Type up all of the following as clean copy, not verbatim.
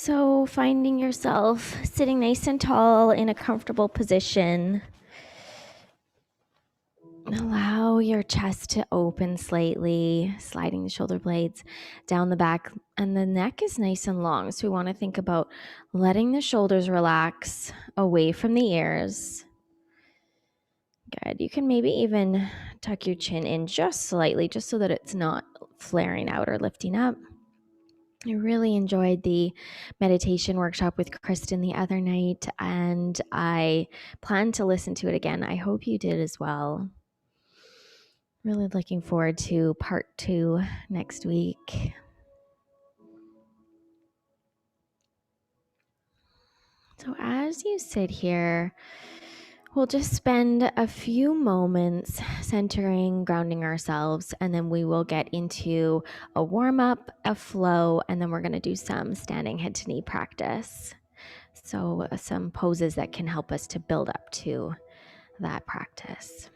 So finding yourself sitting nice and tall in a comfortable position. Allow your chest to open slightly, sliding the shoulder blades down the back, and the neck is nice and long. So we want to think about letting the shoulders relax away from the ears. Good. You can maybe even tuck your chin in just slightly, just so that it's not flaring out or lifting up. I really enjoyed the meditation workshop with Kristen the other night, and I plan to listen to it again. I hope you did as well. Really looking forward to part 2 next week. So as you sit here, we'll just spend a few moments centering, grounding ourselves, and then we will get into a warm-up, a flow, and then we're going to do some standing head to knee practice. So some poses that can help us to build up to that practice.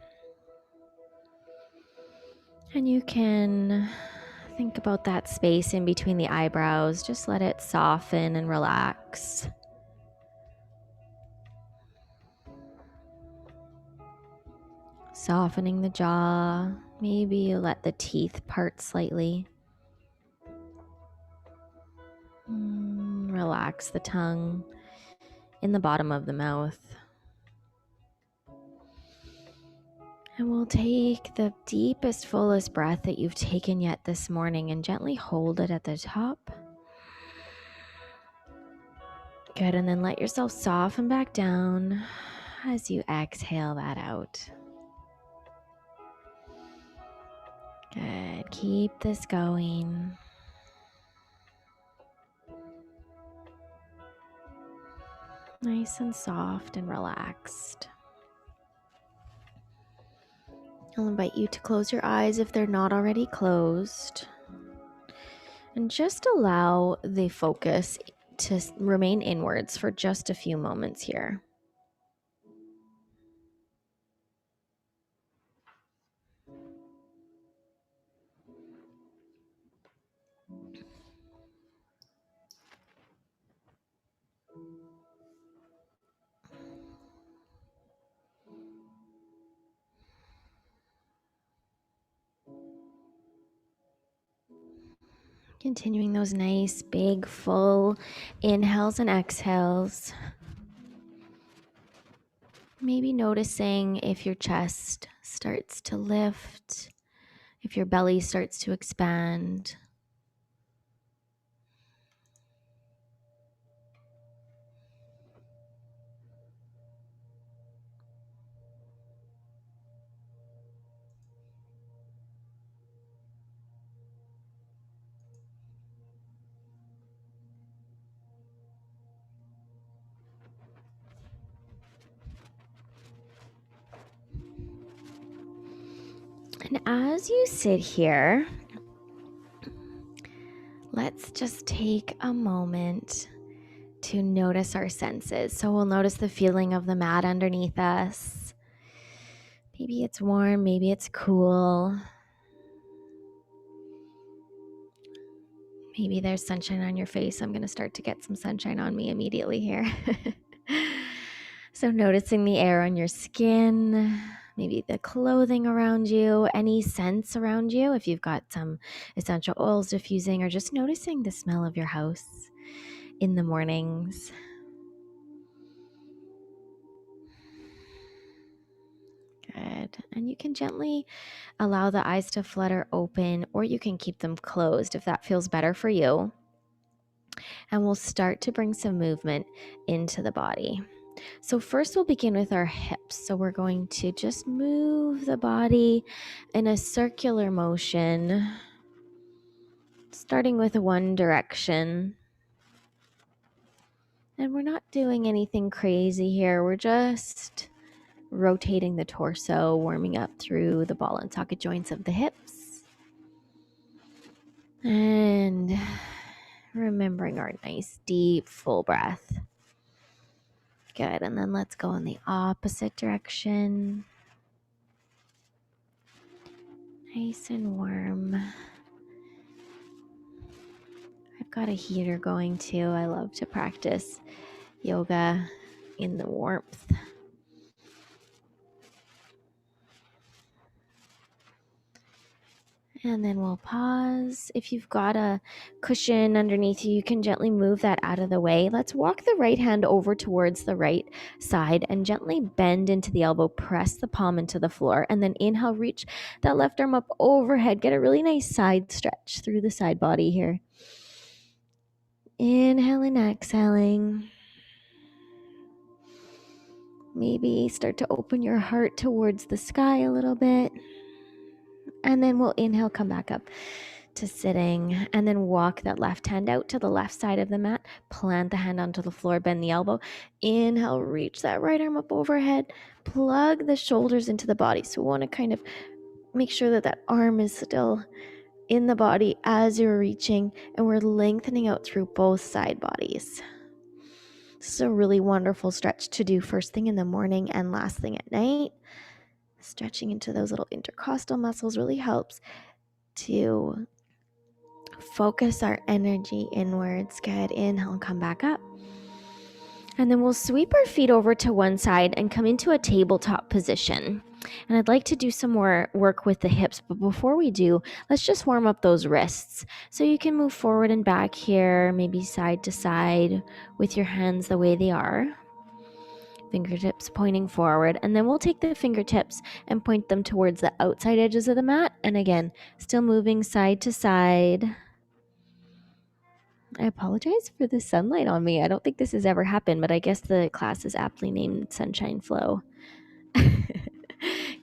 And you can think about that space in between the eyebrows. Just let it soften and relax. Softening the jaw. Maybe you let the teeth part slightly. Relax the tongue in the bottom of the mouth. And we'll take the deepest, fullest breath that you've taken yet this morning and gently hold it at the top. Good, and then let yourself soften back down as you exhale that out. Good, keep this going. Nice and soft and relaxed. I'll invite you to close your eyes if they're not already closed. And just allow the focus to remain inwards for just a few moments here. Continuing those nice, big, full inhales and exhales. Maybe noticing if your chest starts to lift, if your belly starts to expand. And as you sit here, let's just take a moment to notice our senses. So we'll notice the feeling of the mat underneath us. Maybe it's warm, maybe it's cool. Maybe there's sunshine on your face. I'm going to start to get some sunshine on me immediately here. So noticing the air on your skin, maybe the clothing around you, any scents around you, if you've got some essential oils diffusing, or just noticing the smell of your house in the mornings. Good. And you can gently allow the eyes to flutter open, or you can keep them closed if that feels better for you. And we'll start to bring some movement into the body. So first we'll begin with our hips. So we're going to just move the body in a circular motion, starting with one direction. And we're not doing anything crazy here. We're just rotating the torso, warming up through the ball and socket joints of the hips. And remembering our nice, deep, full breath. Good. And then let's go in the opposite direction. Nice and warm. I've got a heater going too. I love to practice yoga in the warmth. And then we'll pause. If you've got a cushion underneath you, you can gently move that out of the way. Let's walk the right hand over towards the right side and gently bend into the elbow. Press the palm into the floor. And then inhale, reach that left arm up overhead. Get a really nice side stretch through the side body here. Inhaling, exhaling. Maybe start to open your heart towards the sky a little bit. And then we'll inhale, come back up to sitting, and then walk that left hand out to the left side of the mat. Plant the hand onto the floor, bend the elbow. Inhale, reach that right arm up overhead. Plug the shoulders into the body. So we want to kind of make sure that that arm is still in the body as you're reaching, and we're lengthening out through both side bodies. This is a really wonderful stretch to do first thing in the morning and last thing at night. Stretching into those little intercostal muscles really helps to focus our energy inwards. Good. Inhale, come back up. And then we'll sweep our feet over to one side and come into a tabletop position. And I'd like to do some more work with the hips, but before we do, let's just warm up those wrists. So you can move forward and back here, maybe side to side with your hands the way they are. Fingertips pointing forward, and then we'll take the fingertips and point them towards the outside edges of the mat. And again, still moving side to side. I apologize for the sunlight on me. I don't think this has ever happened, but I guess the class is aptly named Sunshine Flow.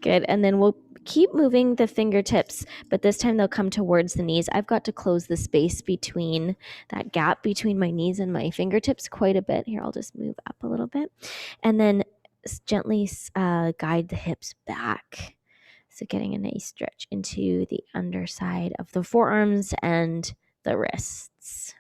Good. And then we'll keep moving the fingertips, but this time they'll come towards the knees. I've got to close the space between that gap between my knees and my fingertips quite a bit. Here, I'll just move up a little bit. And then gently guide the hips back. So getting a nice stretch into the underside of the forearms and the wrists.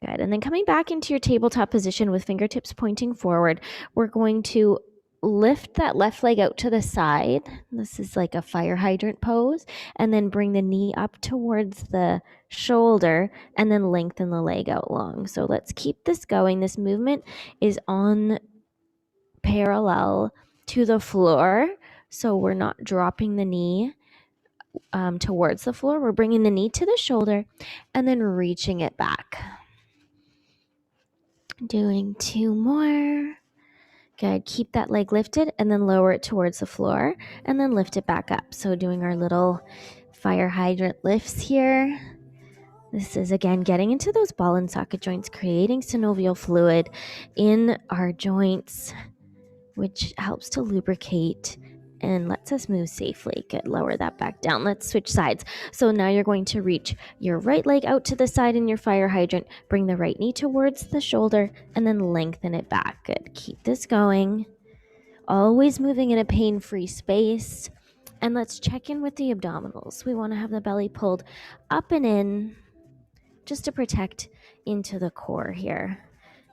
Good. And then coming back into your tabletop position with fingertips pointing forward, we're going to lift that left leg out to the side. This is like a fire hydrant pose. And then bring the knee up towards the shoulder and then lengthen the leg out long. So let's keep this going. This movement is on parallel to the floor. So we're not dropping the knee towards the floor. We're bringing the knee to the shoulder and then reaching it back. Doing two more. Good. Keep that leg lifted and then lower it towards the floor and then lift it back up. So doing our little fire hydrant lifts here. This is again getting into those ball and socket joints, creating synovial fluid in our joints, which helps to lubricate and lets us move safely. Good. Lower that back down. Let's switch sides. So now you're going to reach your right leg out to the side in your fire hydrant. Bring the right knee towards the shoulder and then lengthen it back. Good. Keep this going. Always moving in a pain-free space. And let's check in with the abdominals. We want to have the belly pulled up and in just to protect into the core here,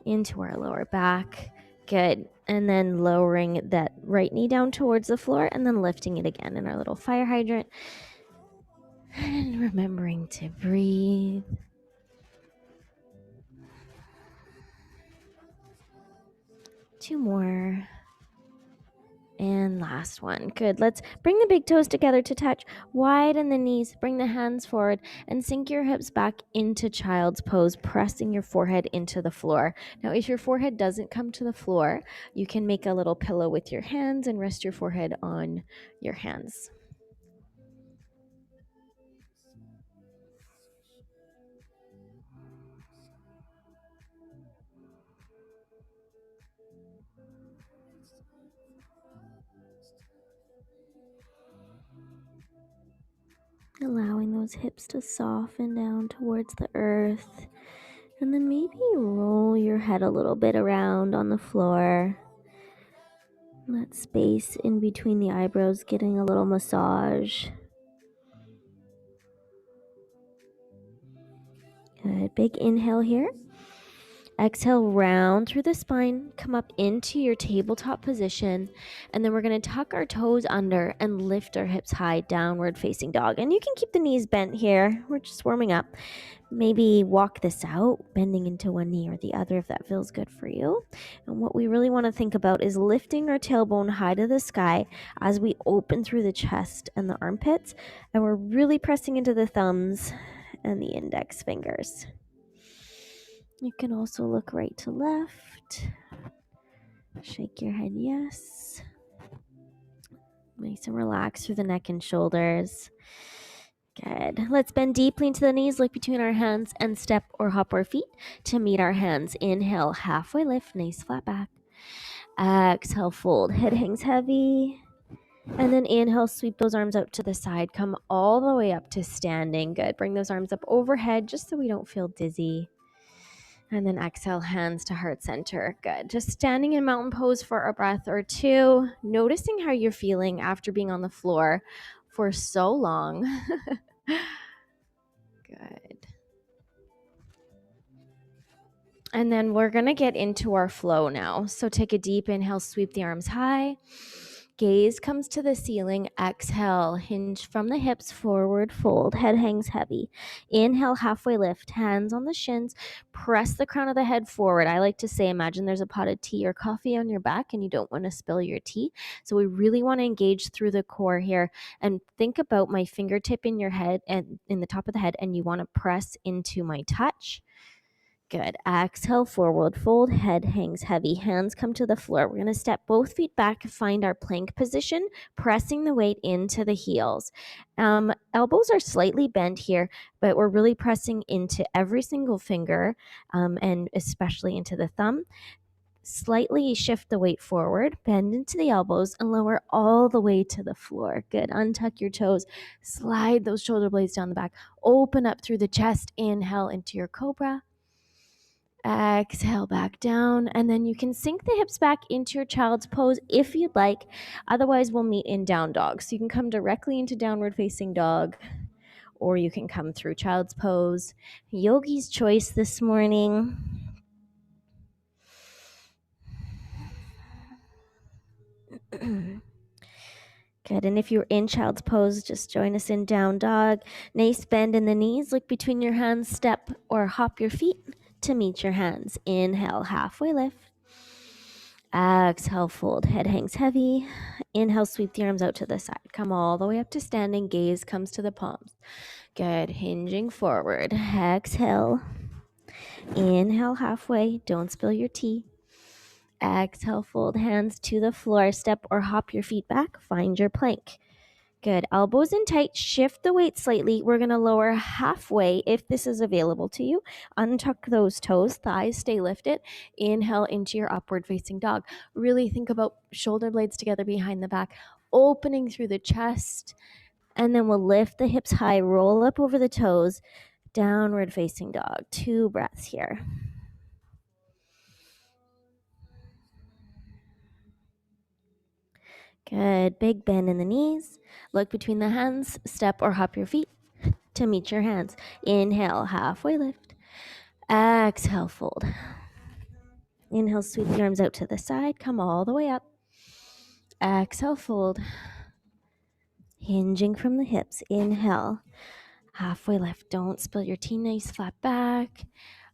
into our lower back. Good. And then lowering that right knee down towards the floor and then lifting it again in our little fire hydrant. And remembering to breathe. Two more. And last one. Good. Let's bring the big toes together to touch. Widen the knees. Bring the hands forward and sink your hips back into child's pose, pressing your forehead into the floor. Now, if your forehead doesn't come to the floor, you can make a little pillow with your hands and rest your forehead on your hands. Allowing those hips to soften down towards the earth. And then maybe roll your head a little bit around on the floor. That space in between the eyebrows getting a little massage. Good. Big inhale here. Exhale, round through the spine, come up into your tabletop position, and then we're going to tuck our toes under and lift our hips high, downward facing dog. And you can keep the knees bent here. We're just warming up. Maybe walk this out, bending into one knee or the other if that feels good for you. And what we really want to think about is lifting our tailbone high to the sky as we open through the chest and the armpits, and we're really pressing into the thumbs and the index fingers. You can also look right to left. Shake your head yes. Nice and relaxed through the neck and shoulders. Good. Let's bend deeply into the knees, look between our hands, and step or hop our feet to meet our hands. Inhale, halfway lift, nice flat back. Exhale, fold, head hangs heavy. And then inhale, sweep those arms out to the side. Come all the way up to standing. Good. Bring those arms up overhead just so we don't feel dizzy. And then exhale, hands to heart center. Good. Just standing in mountain pose for a breath or two, noticing how you're feeling after being on the floor for so long. Good. And then we're going to get into our flow now. So take a deep inhale, sweep the arms high. Gaze comes to the ceiling. Exhale, hinge from the hips, forward fold, head hangs heavy. Inhale, halfway lift, hands on the shins, press the crown of the head forward. I like to say, imagine there's a pot of tea or coffee on your back and you don't want to spill your tea. So we really want to engage through the core here and think about my fingertip in your head and in the top of the head, and you want to press into my touch. Good. Exhale, forward fold, head hangs heavy, hands come to the floor. We're going to step both feet back, find our plank position, pressing the weight into the heels. Elbows are slightly bent here, but we're really pressing into every single finger and especially into the thumb. Slightly shift the weight forward, bend into the elbows, and lower all the way to the floor. Good. Untuck your toes, slide those shoulder blades down the back, open up through the chest, inhale into your cobra. Exhale back down, and then you can sink the hips back into your child's pose if you'd like. Otherwise, we'll meet in down dog. So you can come directly into downward facing dog, or you can come through child's pose. Yogi's choice this morning. Good. And if you're in child's pose, just join us in down dog. Nice bend in the knees. Look between your hands, step or hop your feet to meet your hands. Inhale, halfway lift. Exhale, fold, head hangs heavy. Inhale, sweep the arms out to the side. Come all the way up to standing. Gaze comes to the palms. Good. Hinging forward. Exhale. Inhale, halfway. Don't spill your tea. Exhale, fold hands to the floor. Step or hop your feet back. Find your plank. Good. Elbows in tight. Shift the weight slightly. We're going to lower halfway if this is available to you. Untuck those toes. Thighs stay lifted. Inhale into your upward facing dog. Really think about shoulder blades together behind the back, opening through the chest. And then we'll lift the hips high, roll up over the toes, downward facing dog. 2 breaths here. Good. Big bend in the knees. Look between the hands. Step or hop your feet to meet your hands. Inhale, halfway lift. Exhale, fold. Inhale, sweep the arms out to the side. Come all the way up. Exhale, fold. Hinging from the hips. Inhale, halfway lift. Don't spill your tea. Nice flat back.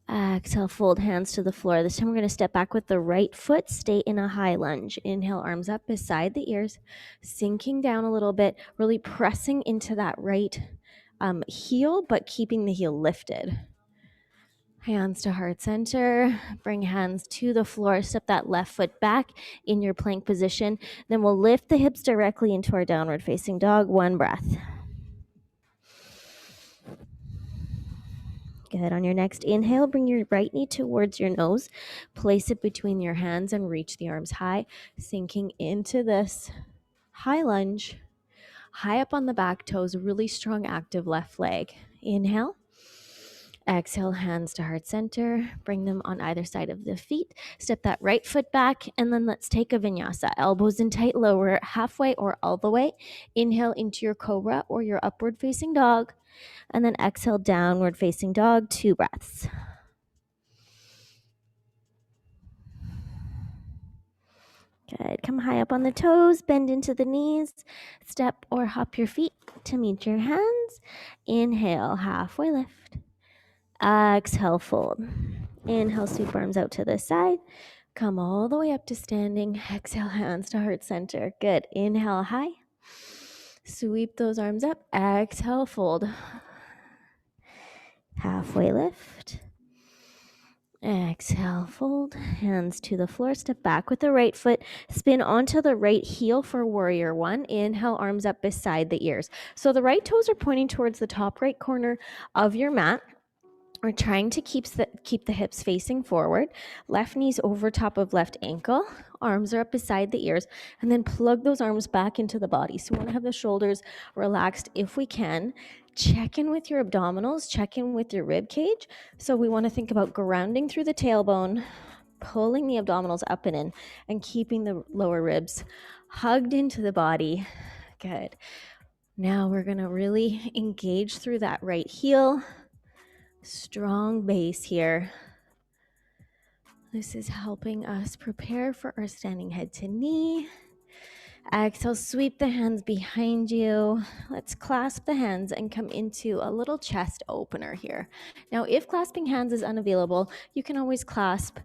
Exhale, fold hands to the floor. This time we're going to step back with the right foot. Stay in a high lunge. Inhale, arms up beside the ears, sinking down a little bit, really pressing into that right heel, but keeping the heel lifted. Hands to heart center. Bring hands to the floor. Step that left foot back in your plank position. Then we'll lift the hips directly into our downward facing dog. 1 breath. Good. On your next inhale, bring your right knee towards your nose. Place it between your hands and reach the arms high, sinking into this high lunge. High up on the back toes, really strong active left leg. Inhale. Exhale, hands to heart center. Bring them on either side of the feet. Step that right foot back, and then let's take a vinyasa. Elbows in tight, lower halfway or all the way. Inhale into your cobra or your upward facing dog. And then exhale, downward facing dog, 2 breaths. Good. Come high up on the toes, bend into the knees, step or hop your feet to meet your hands. Inhale, halfway lift. Exhale, fold. Inhale, sweep arms out to the side. Come all the way up to standing. Exhale, hands to heart center. Good. Inhale, high. Sweep those arms up. Exhale, fold. Halfway lift. Exhale, fold. Hands to the floor. Step back with the right foot. Spin onto the right heel for warrior one. Inhale, arms up beside the ears. So the right toes are pointing towards the top right corner of your mat. We're trying to keep the hips facing forward. Left knee's over top of left ankle. Arms are up beside the ears. And then plug those arms back into the body. So we want to have the shoulders relaxed if we can. Check in with your abdominals. Check in with your rib cage. So we want to think about grounding through the tailbone, pulling the abdominals up and in, and keeping the lower ribs hugged into the body. Good. Now we're going to really engage through that right heel. Strong base here. This is helping us prepare for our standing head to knee. Exhale, sweep the hands behind you. Let's clasp the hands and come into a little chest opener here. Now, if clasping hands is unavailable, you can always clasp,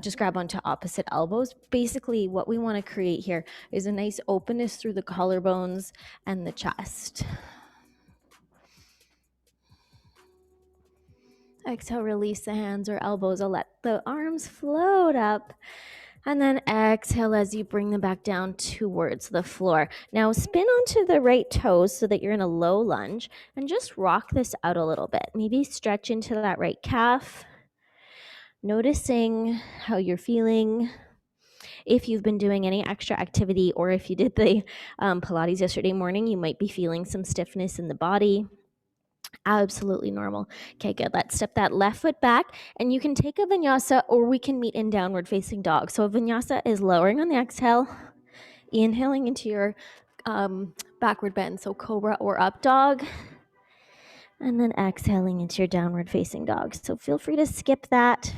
just grab onto opposite elbows. Basically, what we want to create here is a nice openness through the collarbones and the chest. Exhale, release the hands or elbows. I'll let the arms float up. And then exhale as you bring them back down towards the floor. Now spin onto the right toes so that you're in a low lunge and just rock this out a little bit. Maybe stretch into that right calf. Noticing how you're feeling. If you've been doing any extra activity or if you did the Pilates yesterday morning, you might be feeling some stiffness in the body. Absolutely normal. Okay, good. Let's step that left foot back and you can take a vinyasa or we can meet in downward facing dog. So a vinyasa is lowering on the exhale, inhaling into your backward bend. So cobra or up dog, and then exhaling into your downward facing dog. So feel free to skip that.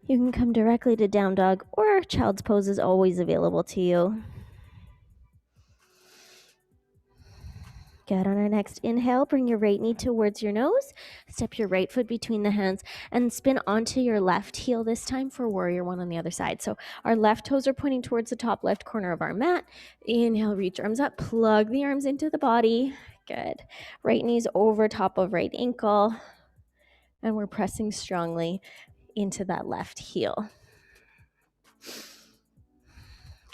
You can come directly to down dog or child's pose is always available to you. Good. On our next inhale, bring your right knee towards your nose. Step your right foot between the hands and spin onto your left heel this time for warrior one on the other side. So our left toes are pointing towards the top left corner of our mat. Inhale, reach arms up, plug the arms into the body. Good. Right knee's over top of right ankle. And we're pressing strongly into that left heel.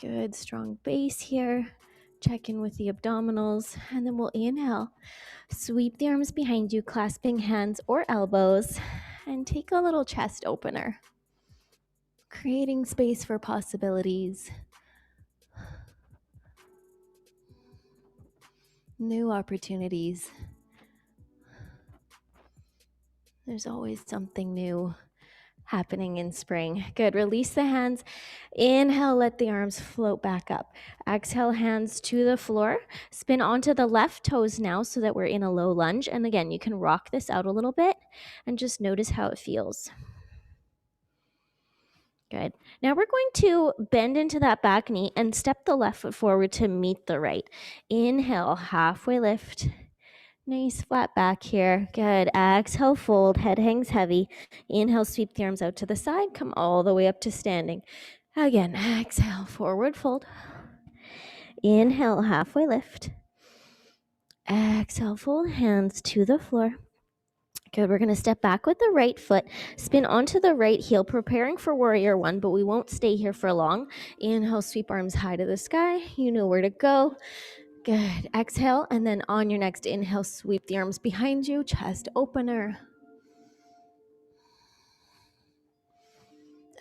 Good. Strong base here. Check in with the abdominals, and then we'll inhale. Sweep the arms behind you, clasping hands or elbows, and take a little chest opener. Creating space for possibilities. New opportunities. There's always something new happening in spring. Good. Release the hands. Inhale, let the arms float back up. Exhale, hands to the floor. Spin onto the left toes now so that we're in a low lunge. And again, you can rock this out a little bit and just notice how it feels. Good. Now we're going to bend into that back knee and step the left foot forward to meet the right. Inhale, halfway lift. Nice flat back here. Good. Exhale, fold. Head hangs heavy. Inhale, sweep the arms out to the side. Come all the way up to standing. Again, exhale, forward fold. Inhale, halfway lift. Exhale, fold. Hands to the floor. Good. We're going to step back with the right foot, spin onto the right heel, preparing for warrior one, but we won't stay here for long. Inhale, sweep arms high to the sky. You know where to go. Good. Exhale, and then on your next inhale, sweep the arms behind you, chest opener.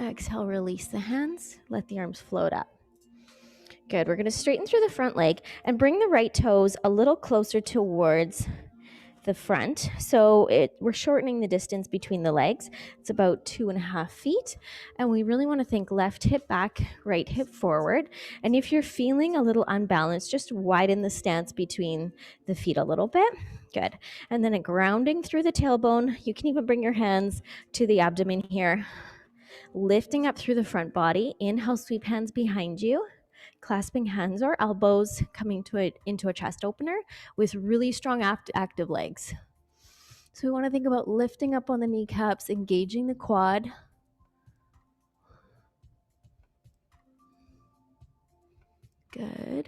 Exhale, release the hands, let the arms float up. Good. We're going to straighten through the front leg and bring the right toes a little closer towards the front. So we're shortening the distance between the legs. It's about 2.5 feet. And we really want to think left hip back, right hip forward. And if you're feeling a little unbalanced, just widen the stance between the feet a little bit. Good. And then a grounding through the tailbone. You can even bring your hands to the abdomen here. lifting up through the front body. Inhale, sweep hands behind you, clasping hands or elbows, coming into a chest opener with really strong active legs. So we want to think about lifting up on the kneecaps, engaging the quad. Good.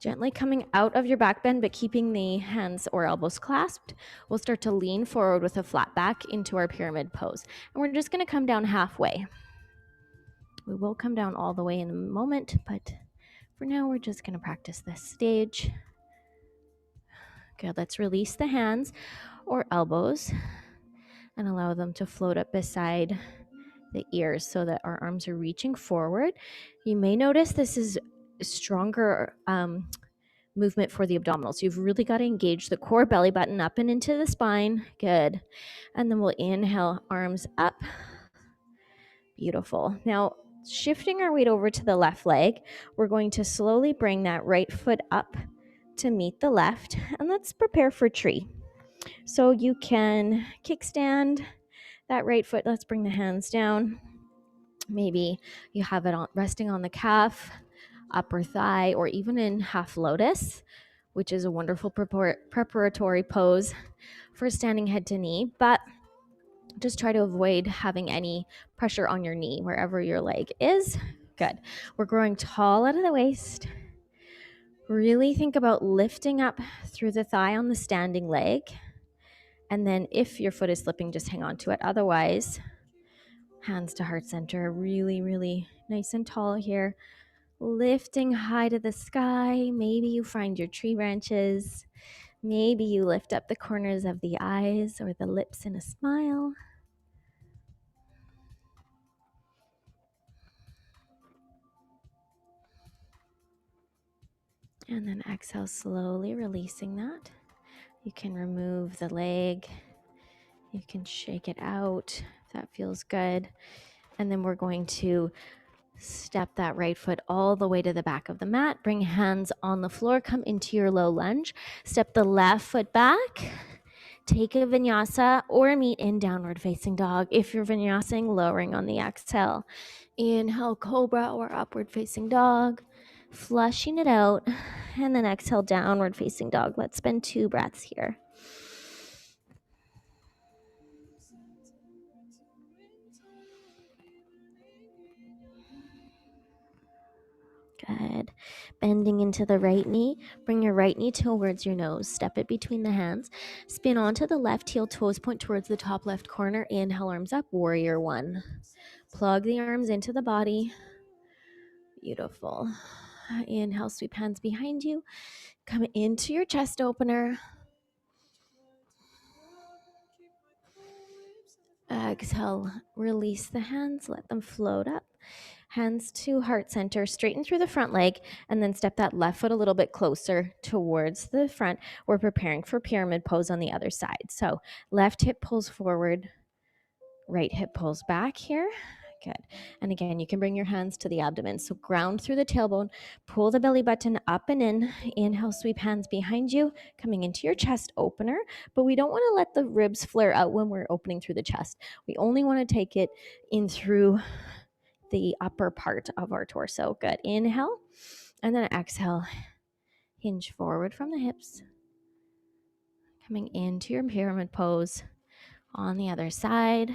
Gently coming out of your back bend, but keeping the hands or elbows clasped. We'll start to lean forward with a flat back into our pyramid pose. And we're just going to come down halfway. We will come down all the way in a moment, but for now, we're just going to practice this stage. Good. Let's release the hands or elbows and allow them to float up beside the ears so that our arms are reaching forward. You may notice this is stronger movement for the abdominals. You've really got to engage the core, belly button up and into the spine. Good. And then we'll inhale, arms up. Beautiful. Now, shifting our weight over to the left leg, we're going to slowly bring that right foot up to meet the left. And let's prepare for tree. So you can kickstand that right foot. Let's bring the hands down. Maybe you have it resting on the calf, upper thigh, or even in half lotus, which is a wonderful preparatory pose for standing head to knee. But just try to avoid having any pressure on your knee wherever your leg is. Good. We're growing tall out of the waist. Really think about lifting up through the thigh on the standing leg. And then if your foot is slipping, just hang on to it. Otherwise, hands to heart center. Really, really nice and tall here. Lifting high to the sky. Maybe you find your tree branches. Maybe you lift up the corners of the eyes or the lips in a smile. And then exhale, slowly releasing that. You can remove the leg. You can shake it out if that feels good. And then we're going to step that right foot all the way to the back of the mat. Bring hands on the floor. Come into your low lunge. Step the left foot back. Take a vinyasa or meet in downward facing dog. If you're vinyasing, lowering on the exhale. Inhale, cobra or upward facing dog. Flushing it out. And then exhale, downward facing dog. Let's spend 2 breaths here. Good. Bending into the right knee. Bring your right knee towards your nose. Step it between the hands. Spin onto the left heel, toes point towards the top left corner. Inhale, arms up, warrior one. Plug the arms into the body. Beautiful. Inhale, sweep hands behind you. Come into your chest opener. Exhale, release the hands, let them float up. Hands to heart center, straighten through the front leg, and then step that left foot a little bit closer towards the front. We're preparing for pyramid pose on the other side. So left hip pulls forward, right hip pulls back here. Good. And again, you can bring your hands to the abdomen. So ground through the tailbone, pull the belly button up and in. Inhale, sweep hands behind you, coming into your chest opener. But we don't want to let the ribs flare out when we're opening through the chest. We only want to take it in through the upper part of our torso. Good. Inhale, and then exhale. Hinge forward from the hips. Coming into your pyramid pose on the other side.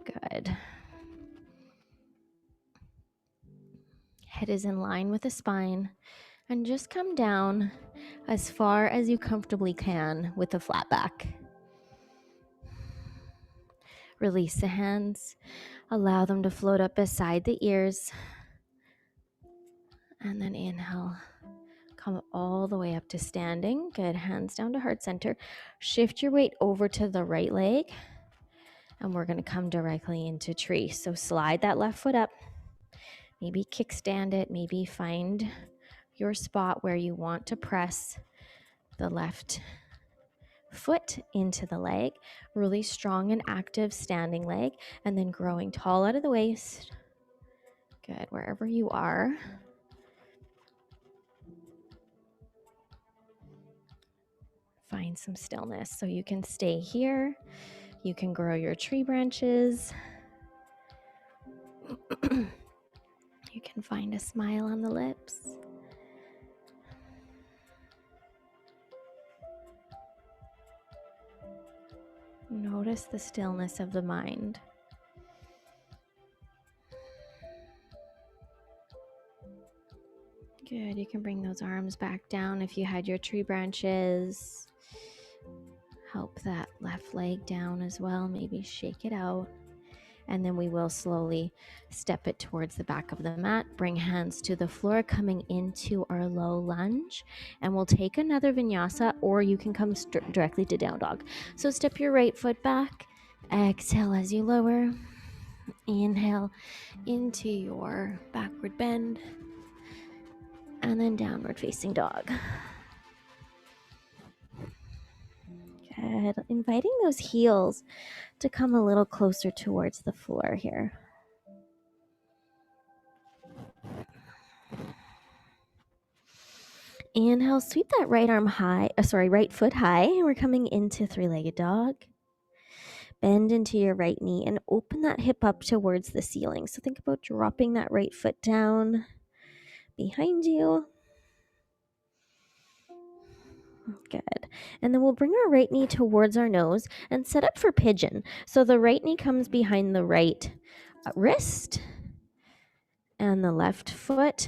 Good. Head is in line with the spine, and just come down as far as you comfortably can with a flat back. Release the hands, allow them to float up beside the ears, and then inhale, come all the way up to standing. Good, hands down to heart center. Shift your weight over to the right leg, and we're going to come directly into tree. So slide that left foot up. Maybe kickstand it. Maybe find your spot where you want to press the left foot into the leg. Really strong and active standing leg. And then growing tall out of the waist. Good. Wherever you are. Find some stillness. So you can stay here. You can grow your tree branches. You can find a smile on the lips. Notice the stillness of the mind. Good. You can bring those arms back down if you had your tree branches. Help that left leg down as well. Maybe shake it out. And then we will slowly step it towards the back of the mat. Bring hands to the floor, coming into our low lunge. And we'll take another vinyasa, or you can come directly to down dog. So step your right foot back. Exhale as you lower. Inhale into your backward bend. And then downward facing dog. Good. Inviting those heels to come a little closer towards the floor here. Inhale, sweep that right foot high. We're coming into three-legged dog. Bend into your right knee and open that hip up towards the ceiling. So think about dropping that right foot down behind you. Good. And then we'll bring our right knee towards our nose and set up for pigeon. So the right knee comes behind the right wrist, and the left foot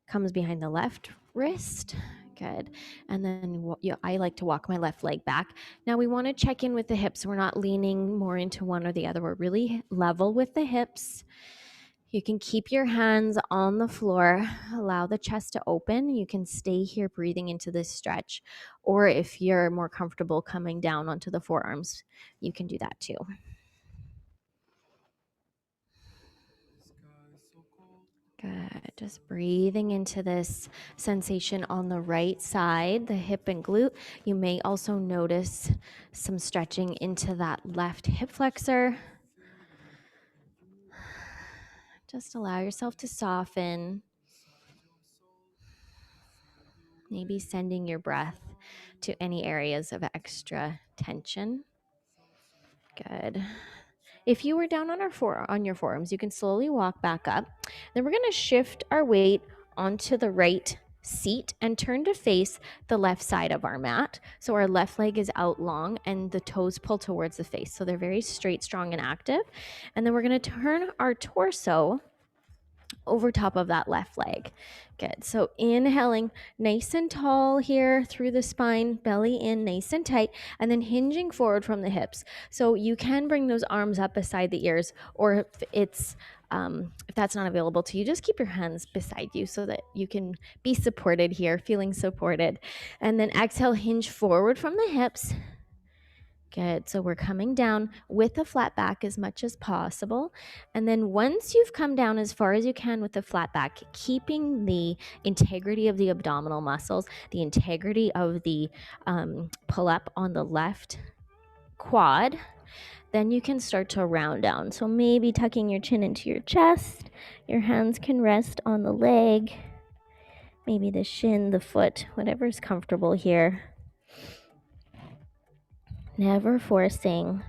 comes behind the left wrist. Good. And then I like to walk my left leg back. Now we want to check in with the hips. We're not leaning more into one or the other. We're really level with the hips. You can keep your hands on the floor. Allow the chest to open. You can stay here breathing into this stretch. Or if you're more comfortable coming down onto the forearms, you can do that too. Good. Just breathing into this sensation on the right side, the hip and glute. You may also notice some stretching into that left hip flexor. Just allow yourself to soften. Maybe sending your breath to any areas of extra tension. Good. If you were down on your forearms, you can slowly walk back up. Then we're going to shift our weight onto the right seat and turn to face the left side of our mat. So our left leg is out long and the toes pull towards the face. So they're very straight, strong, and active. And then we're going to turn our torso over top of that left leg. Good. So inhaling nice and tall here through the spine, belly in nice and tight, and then hinging forward from the hips. So you can bring those arms up beside the ears, or if that's not available to you, just keep your hands beside you so that you can be supported here, feeling supported. And then exhale, hinge forward from the hips. Good. So we're coming down with a flat back as much as possible. And then once you've come down as far as you can with the flat back, keeping the integrity of the abdominal muscles, the integrity of the pull up on the left quad, then you can start to round down. So maybe tucking your chin into your chest, your hands can rest on the leg, maybe the shin, the foot, whatever's comfortable here. Never forcing.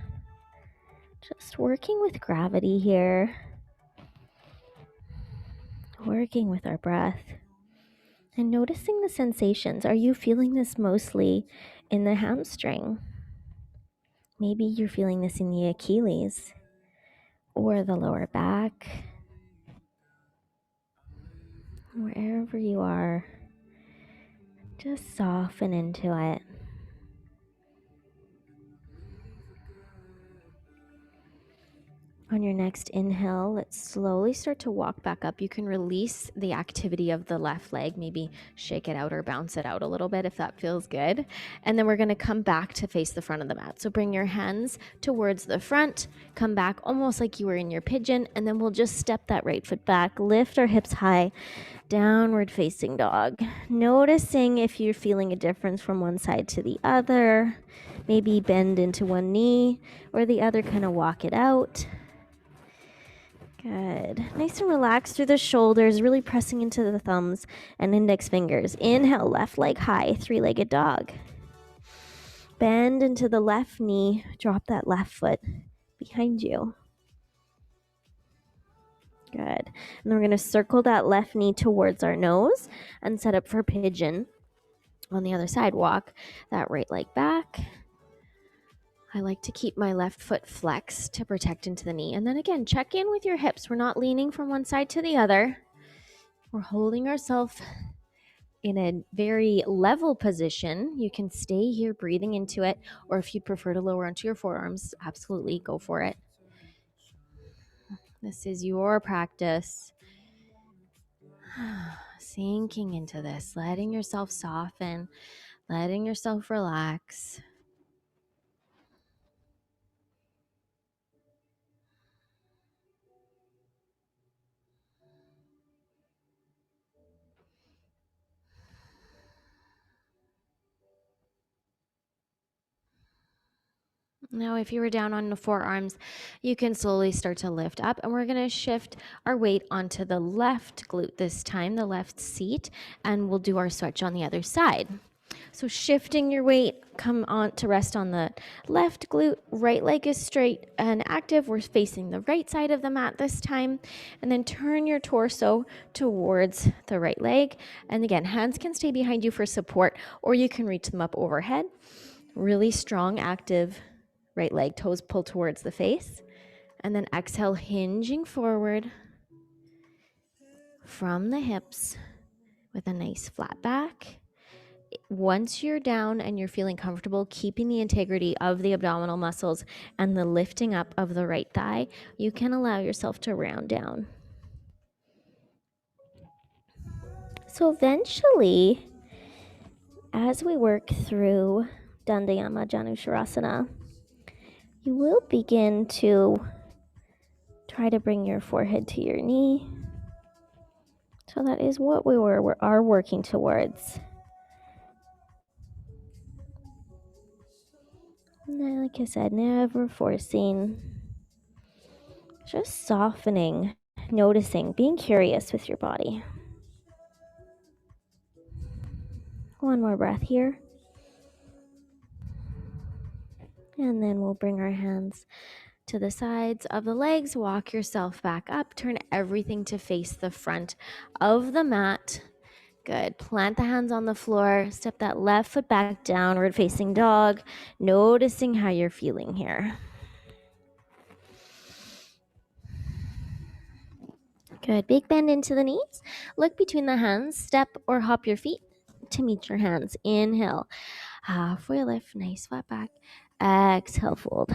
Just working with gravity here. Working with our breath. And noticing the sensations. Are you feeling this mostly in the hamstring? Maybe you're feeling this in the Achilles or the lower back. Wherever you are, just soften into it. On your next inhale, let's slowly start to walk back up. You can release the activity of the left leg, maybe shake it out or bounce it out a little bit if that feels good. And then we're going to come back to face the front of the mat. So bring your hands towards the front, come back almost like you were in your pigeon, and then we'll just step that right foot back, lift our hips high, downward facing dog. Noticing if you're feeling a difference from one side to the other. Maybe bend into one knee or the other, kind of walk it out. Good. Nice and relaxed through the shoulders, really pressing into the thumbs and index fingers. Inhale, left leg high, three-legged dog. Bend into the left knee, drop that left foot behind you. Good. And then we're going to circle that left knee towards our nose and set up for pigeon. On the other side, walk that right leg back. I like to keep my left foot flexed to protect into the knee. And then again, check in with your hips. We're not leaning from one side to the other. We're holding ourselves in a very level position. You can stay here breathing into it, or if you prefer to lower onto your forearms, absolutely go for it. This is your practice. Sinking into this, letting yourself soften, letting yourself relax. Now, if you were down on the forearms, you can slowly start to lift up, and we're going to shift our weight onto the left glute this time, the left seat, and we'll do our switch on the other side. So shifting your weight, come on to rest on the left glute, right leg is straight and active. We're facing the right side of the mat this time. And then turn your torso towards the right leg. And again, hands can stay behind you for support, or you can reach them up overhead. Really strong, active right leg, toes pull towards the face. And then exhale, hinging forward from the hips with a nice flat back. Once you're down and you're feeling comfortable keeping the integrity of the abdominal muscles and the lifting up of the right thigh, you can allow yourself to round down. So eventually, as we work through Dandayama Janusharasana, you will begin to try to bring your forehead to your knee. So that is what we are working towards. And then, like I said, never forcing, just softening, noticing, being curious with your body. One more breath here. And then we'll bring our hands to the sides of the legs, walk yourself back up, turn everything to face the front of the mat. Good. Plant the hands on the floor, step that left foot back, downward facing dog, noticing how you're feeling here. Good. Big bend into the knees. Look between the hands. Step or hop your feet to meet your hands. Inhale. Halfway lift. Nice flat back. Exhale, fold.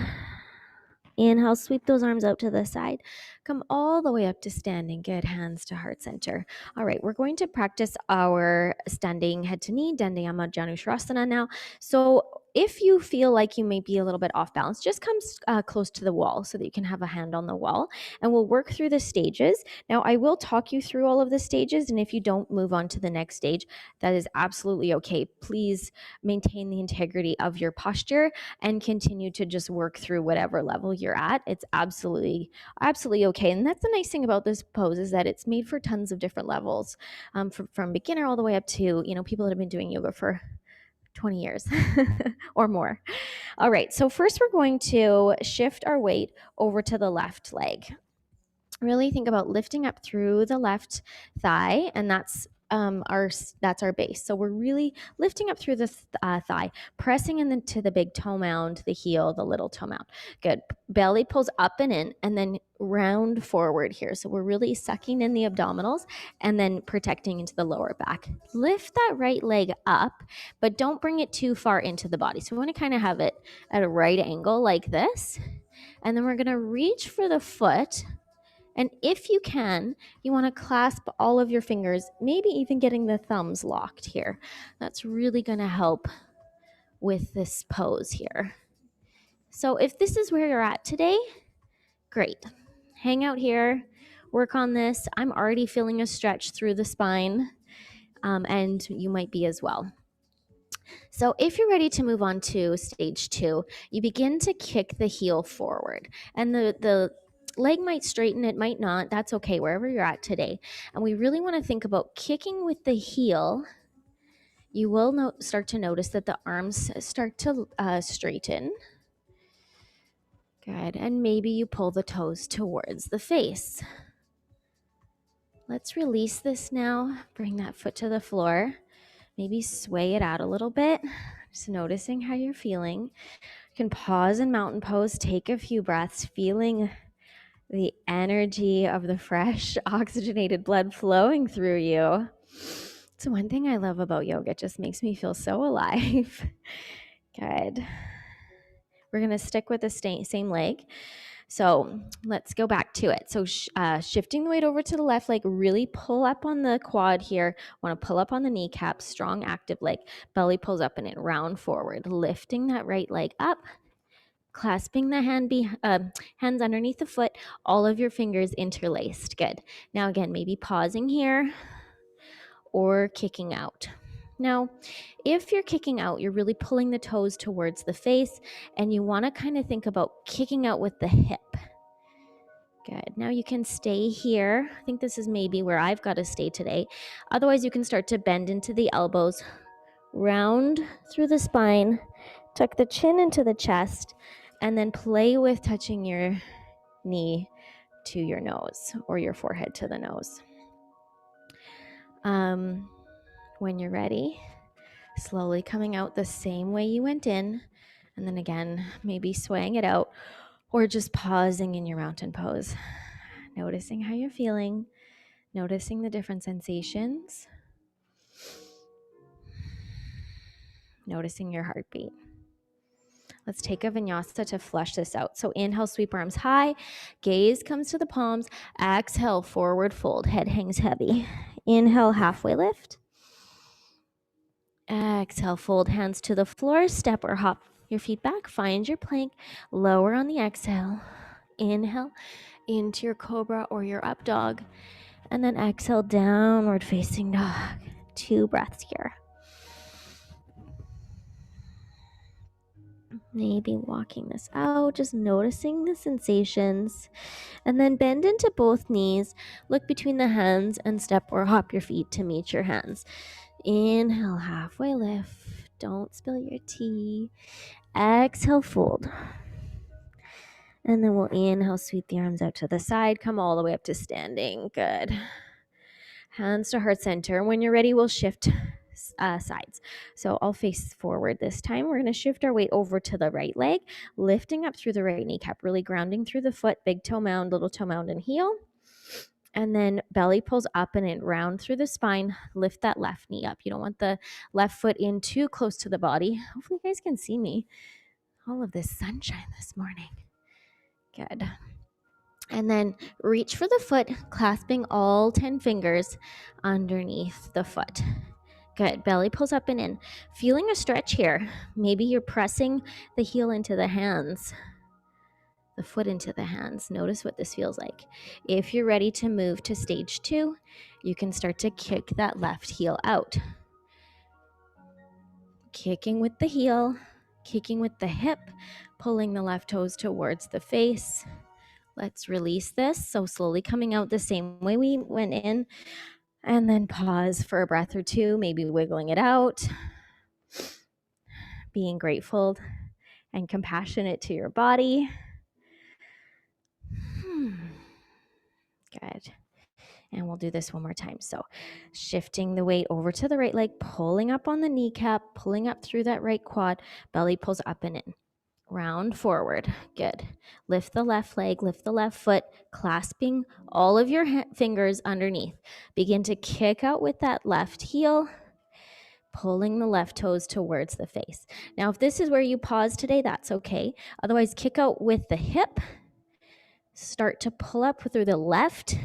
Inhale, sweep those arms out to the side. Come all the way up to standing. Good. Hands to heart center. All right, we're going to practice our standing head to knee, Dandayama Janusharasana now. So if you feel like you may be a little bit off balance, just come close to the wall so that you can have a hand on the wall, and we'll work through the stages. Now, I will talk you through all of the stages, and if you don't move on to the next stage, that is absolutely okay. Please maintain the integrity of your posture and continue to just work through whatever level you're at. It's absolutely okay. And that's the nice thing about this pose, is that it's made for tons of different levels, from beginner all the way up to, people that have been doing yoga for 20 years or more. All right, so first we're going to shift our weight over to the left leg. Really think about lifting up through the left thigh, and that's our base. So we're really lifting up through the thigh, pressing into the big toe mound, the heel, the little toe mound. Good. Belly pulls up and in, and then round forward here. So we're really sucking in the abdominals and then protecting into the lower back. Lift that right leg up, but don't bring it too far into the body. So we want to kind of have it at a right angle like this. And then we're going to reach for the foot. And if you can, you want to clasp all of your fingers, maybe even getting the thumbs locked here. That's really going to help with this pose here. So if this is where you're at today, great. Hang out here, work on this. I'm already feeling a stretch through the spine, and you might be as well. So if you're ready to move on to stage 2, you begin to kick the heel forward. And the leg might straighten, it might not. That's okay, wherever you're at today. And we really want to think about kicking with the heel. You will start to notice that the arms start to straighten. Good. And maybe you pull the toes towards the face. Let's release this now. Bring that foot to the floor. Maybe sway it out a little bit. Just noticing how you're feeling. You can pause in mountain pose, take a few breaths, feeling the energy of the fresh oxygenated blood flowing through you. It's one thing I love about yoga. It just makes me feel so alive. Good. We're going to stick with the same leg. So let's go back to it. So shifting the weight over to the left leg, really pull up on the quad here. Want to pull up on the kneecap, strong active leg. Belly pulls up and in, round forward. Lifting that right leg up, clasping the hands underneath the foot, all of your fingers interlaced. Good. Now again, maybe pausing here or kicking out. Now, if you're kicking out, you're really pulling the toes towards the face, and you want to kind of think about kicking out with the hip. Good. Now you can stay here. I think this is maybe where I've got to stay today. Otherwise, you can start to bend into the elbows, round through the spine, tuck the chin into the chest, and then play with touching your knee to your nose or your forehead to the nose. When you're ready, slowly coming out the same way you went in, and then again, maybe swaying it out or just pausing in your mountain pose. Noticing how you're feeling, noticing the different sensations, noticing your heartbeat. Let's take a vinyasa to flush this out. So inhale, sweep arms high, gaze comes to the palms, exhale, forward fold, head hangs heavy. Inhale, halfway lift. Exhale, fold hands to the floor, step or hop your feet back, find your plank, lower on the exhale. Inhale into your cobra or your up dog, and then exhale, downward facing dog. 2 breaths here. Maybe walking this out, just noticing the sensations, and then bend into both knees, look between the hands, and step or hop your feet to meet your hands. Inhale, halfway lift. Don't spill your tea. Exhale, fold. And then we'll inhale, sweep the arms out to the side, come all the way up to standing. Good. Hands to heart center. When you're ready, we'll shift sides. So I'll face forward this time. We're going to shift our weight over to the right leg, lifting up through the right kneecap, really grounding through the foot, big toe mound, little toe mound, and heel. And then belly pulls up and in, round through the spine. Lift that left knee up. You don't want the left foot in too close to the body. Hopefully you guys can see me. All of this sunshine this morning. Good. And then reach for the foot, clasping all 10 fingers underneath the foot. Good. Belly pulls up and in. Feeling a stretch here. Maybe you're pressing the heel into the hands, the foot into the hands. Notice what this feels like. If you're ready to move to stage 2, you can start to kick that left heel out. Kicking with the heel, kicking with the hip, pulling the left toes towards the face. Let's release this. So slowly coming out the same way we went in, and then pause for a breath or two, maybe wiggling it out, being grateful and compassionate to your body. Good. And we'll do this one more time. So shifting the weight over to the right leg, pulling up on the kneecap, pulling up through that right quad, belly pulls up and in. Round forward. Good. Lift the left leg, lift the left foot, clasping all of your fingers underneath. Begin to kick out with that left heel, pulling the left toes towards the face. Now, if this is where you pause today, that's okay. Otherwise, kick out with the hip. Start to pull up through the left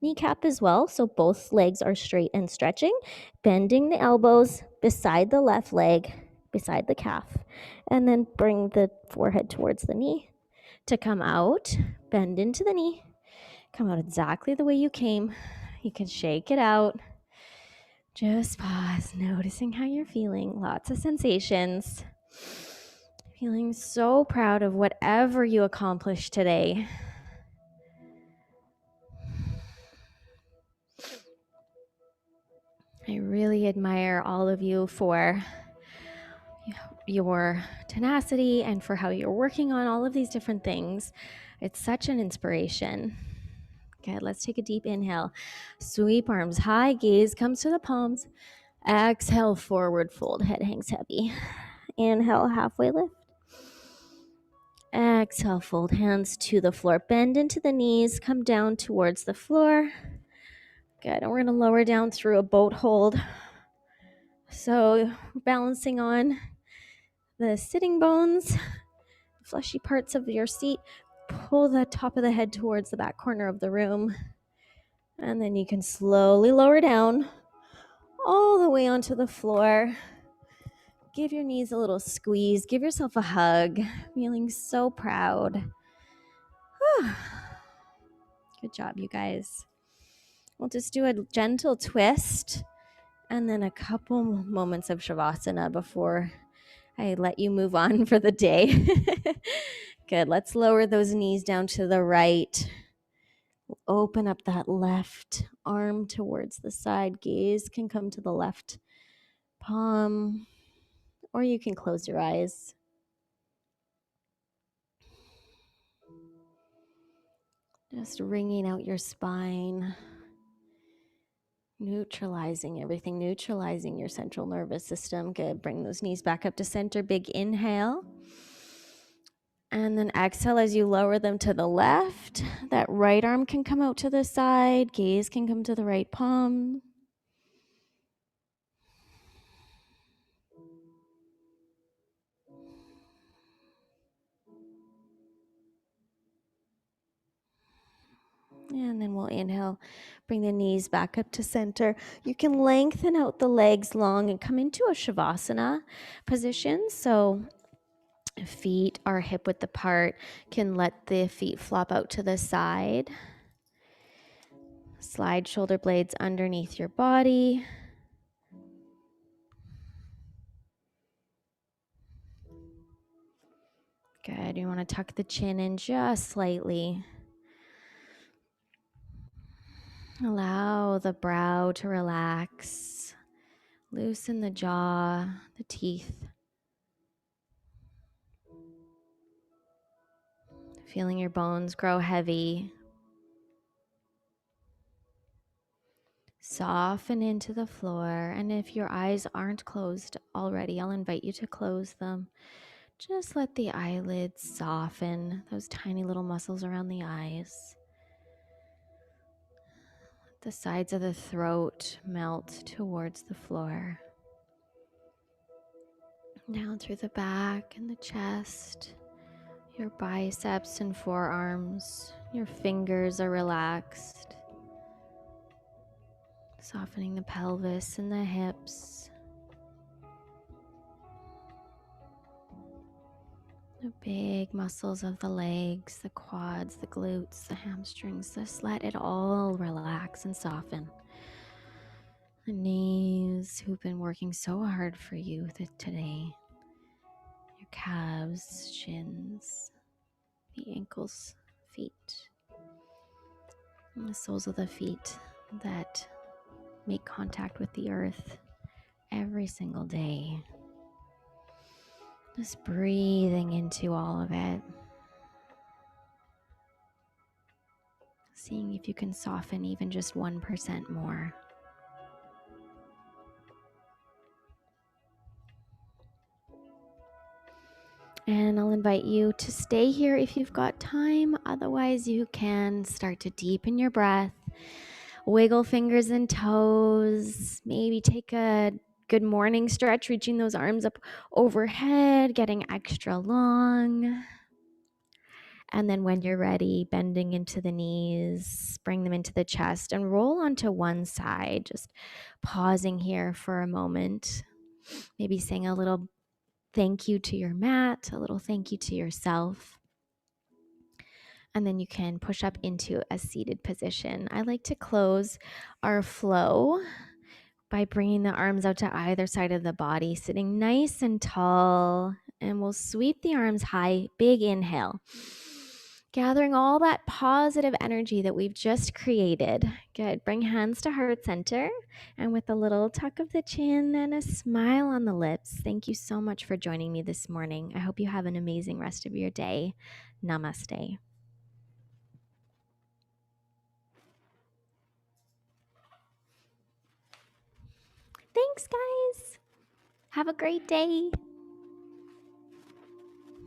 kneecap as well. So both legs are straight and stretching. Bending the elbows beside the left leg, beside the calf. And then bring the forehead towards the knee to come out. Bend into the knee. Come out exactly the way you came. You can shake it out. Just pause, noticing how you're feeling. Lots of sensations. Feeling so proud of whatever you accomplished today. I really admire all of you for your tenacity and for how you're working on all of these different things. It's such an inspiration. Good. Let's take a deep inhale. Sweep arms high, gaze comes to the palms. Exhale, forward fold, head hangs heavy. Inhale, halfway lift. Exhale, fold hands to the floor. Bend into the knees, come down towards the floor. Good. And we're going to lower down through a boat hold. So balancing on the sitting bones, fleshy parts of your seat. Pull the top of the head towards the back corner of the room. And then you can slowly lower down all the way onto the floor. Give your knees a little squeeze. Give yourself a hug. Feeling so proud. Good job, you guys. We'll just do a gentle twist and then a couple moments of Shavasana before I let you move on for the day. Good. Let's lower those knees down to the right. Open up that left arm towards the side. Gaze can come to the left palm, or you can close your eyes. Just wringing out your spine, neutralizing everything, neutralizing your central nervous system. Good. Bring those knees back up to center. Big inhale. And then exhale as you lower them to the left. That right arm can come out to the side. Gaze can come to the right palm. And then we'll inhale, bring the knees back up to center. You can lengthen out the legs long and come into a Shavasana position. So feet are hip width apart. Can let the feet flop out to the side. Slide shoulder blades underneath your body. Good. You want to tuck the chin in just slightly. Allow the brow to relax. Loosen the jaw, the teeth. Feeling your bones grow heavy. Soften into the floor. And if your eyes aren't closed already, I'll invite you to close them. Just let the eyelids soften, those tiny little muscles around the eyes. The sides of the throat melt towards the floor. Down through the back and the chest, your biceps and forearms, your fingers are relaxed. Softening the pelvis and the hips. The big muscles of the legs, the quads, the glutes, the hamstrings. Just let it all relax and soften. The knees who've been working so hard for you today. Your calves, shins, the ankles, feet, and the soles of the feet that make contact with the earth every single day. Just breathing into all of it. Seeing if you can soften even just 1% more. And I'll invite you to stay here if you've got time. Otherwise, you can start to deepen your breath. Wiggle fingers and toes. Maybe take a good morning stretch, reaching those arms up overhead, getting extra long. And then when you're ready, bending into the knees, bring them into the chest and roll onto one side. Just pausing here for a moment. Maybe saying a little thank you to your mat, a little thank you to yourself. And then you can push up into a seated position. I like to close our flow by bringing the arms out to either side of the body, sitting nice and tall. And we'll sweep the arms high, big inhale. Gathering all that positive energy that we've just created. Good. Bring hands to heart center. And with a little tuck of the chin and a smile on the lips, thank you so much for joining me this morning. I hope you have an amazing rest of your day. Namaste. Thanks, guys. Have a great day.